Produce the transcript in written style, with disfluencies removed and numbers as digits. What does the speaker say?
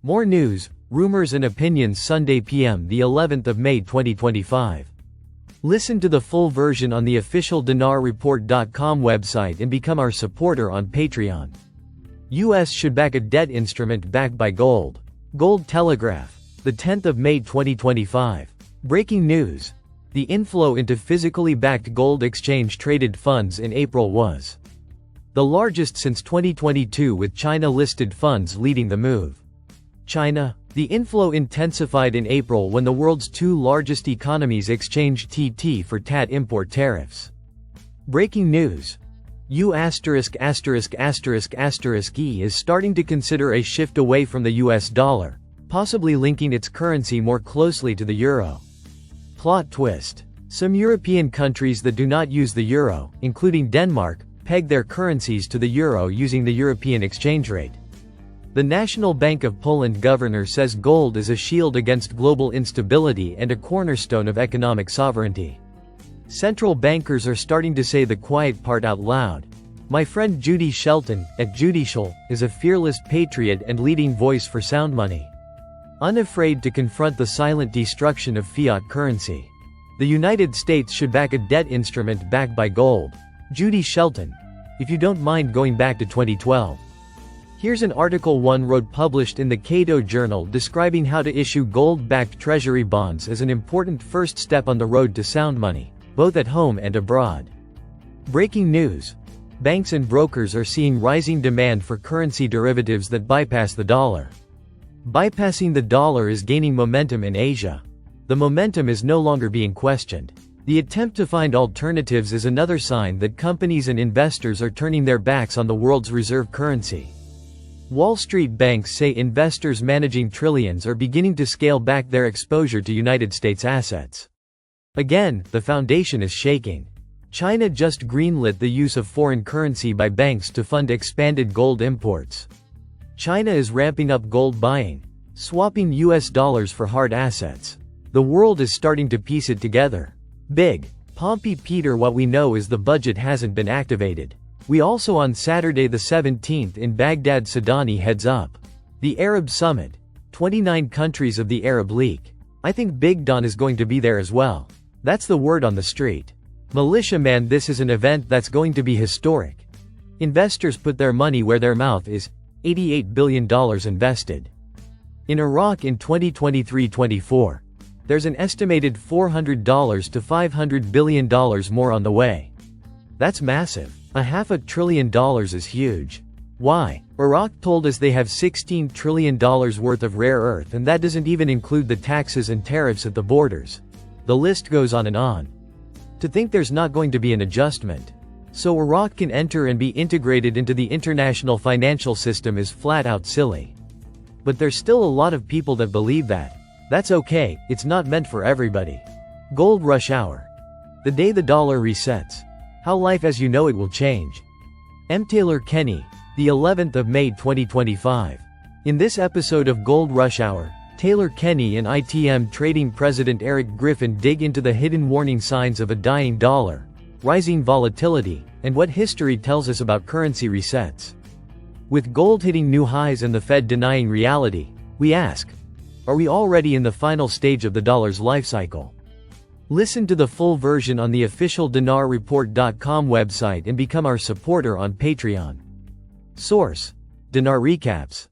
More news, rumors and opinions Sunday PM the 11th of May 2025. Listen to the full version on the official dinarreport.com website and become our supporter on Patreon. US should back a debt instrument backed by gold. Gold Telegraph. The 10th of May 2025. Breaking news. The inflow into physically backed gold exchange-traded funds in April was the largest since 2022, with China-listed funds leading the move. China. The inflow intensified in April when the world's two largest economies exchanged TT for TAT import tariffs. Breaking news. U*******E is starting to consider a shift away from the US dollar, possibly linking its currency more closely to the euro. Plot twist. Some European countries that do not use the euro, including Denmark, peg their currencies to the euro using the European exchange rate. The National Bank of Poland governor says gold is a shield against global instability and a cornerstone of economic sovereignty. Central bankers are starting to say the quiet part out loud. My friend Judy Shelton, at Judicial, is a fearless patriot and leading voice for sound money. Unafraid to confront the silent destruction of fiat currency. The United States should back a debt instrument backed by gold. Judy Shelton. If you don't mind going back to 2012. Here's an article one wrote published in the Cato Journal describing how to issue gold-backed treasury bonds as an important first step on the road to sound money, both at home and abroad. Breaking news. Banks and brokers are seeing rising demand for currency derivatives that bypass the dollar. Bypassing the dollar is gaining momentum in Asia. The momentum is no longer being questioned. The attempt to find alternatives is another sign that companies and investors are turning their backs on the world's reserve currency. Wall Street banks say investors managing trillions are beginning to scale back their exposure to United States assets. Again, the foundation is shaking. China just greenlit the use of foreign currency by banks to fund expanded gold imports. China is ramping up gold buying, swapping US dollars for hard assets. The world is starting to piece it together. Big. Pompey Peter. What we know is the budget hasn't been activated. We also on Saturday the 17th in Baghdad Sudani heads up. The Arab Summit. 29 countries of the Arab League. I think Big Don is going to be there as well. That's the word on the street. Militiaman, this is an event that's going to be historic. Investors put their money where their mouth is. $88 billion invested. In Iraq in 2023-24. There's an estimated $400 to $500 billion more on the way. That's massive. $500 billion is huge. Why? Iraq told us they have $16 trillion worth of rare earth, and that doesn't even include the taxes and tariffs at the borders. The list goes on and on. To think there's not going to be an adjustment, so Iraq can enter and be integrated into the international financial system, is flat out silly. But there's still a lot of people that believe that. That's okay, it's not meant for everybody. Gold rush hour. The day the dollar resets. How life as you know it will change. M. Taylor Kenny, the 11th of May 2025. In this episode of Gold Rush Hour, Taylor Kenny and ITM Trading President Eric Griffin dig into the hidden warning signs of a dying dollar, rising volatility, and what history tells us about currency resets. With gold hitting new highs and the Fed denying reality, we ask, are we already in the final stage of the dollar's life cycle? Listen to the full version on the official dinarreport.com website and become our supporter on Patreon. Source: Dinar Recaps.